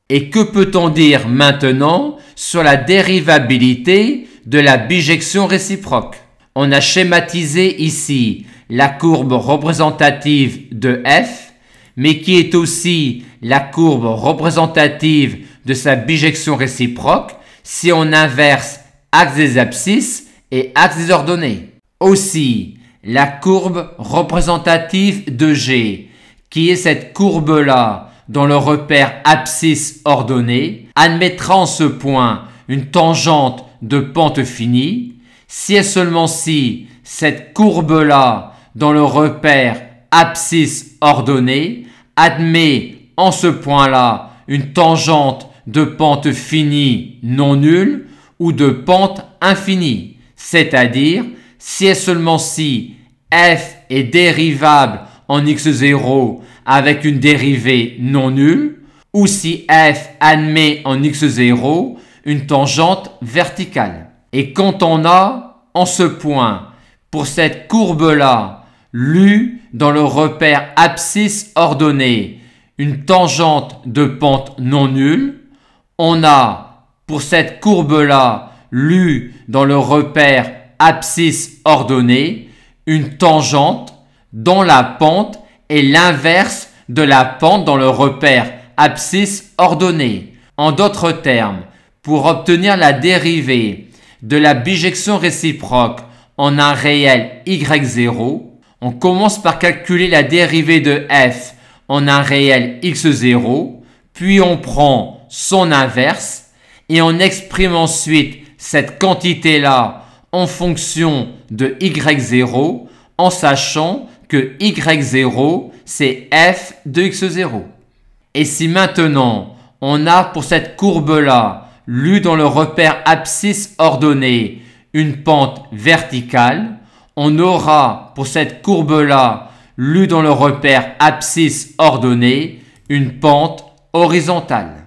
Et que peut-on dire maintenant sur la dérivabilité de la bijection réciproque? On a schématisé ici la courbe représentative de f, mais qui est aussi la courbe représentative de sa bijection réciproque si on inverse axe des abscisses et axe des ordonnées. Aussi, la courbe représentative de G, qui est cette courbe-là dans le repère abscisse ordonnée, admettra en ce point une tangente de pente finie, si et seulement si cette courbe-là dans le repère abscisse ordonnée admet en ce point-là une tangente de pente finie non nulle ou de pente infinie, c'est-à-dire si et seulement si f est dérivable en x0 avec une dérivée non nulle, ou si f admet en x0 une tangente verticale. Et quand on a en ce point, pour cette courbe-là, l'u dans le repère abscisse ordonnée, une tangente de pente non nulle, on a pour cette courbe-là, l'u dans le repère abscisse ordonnée, une tangente dont la pente est l'inverse de la pente dans le repère abscisse ordonnée. En d'autres termes, pour obtenir la dérivée de la bijection réciproque en un réel y0, on commence par calculer la dérivée de f en un réel x0, puis on prend son inverse et on exprime ensuite cette quantité-là en fonction de y0 en sachant que y0 c'est f de x0. Et si maintenant on a pour cette courbe-là, l'u dans le repère abscisse ordonnée, une pente verticale, on aura pour cette courbe-là, l'u dans le repère abscisse ordonnée, une pente horizontale.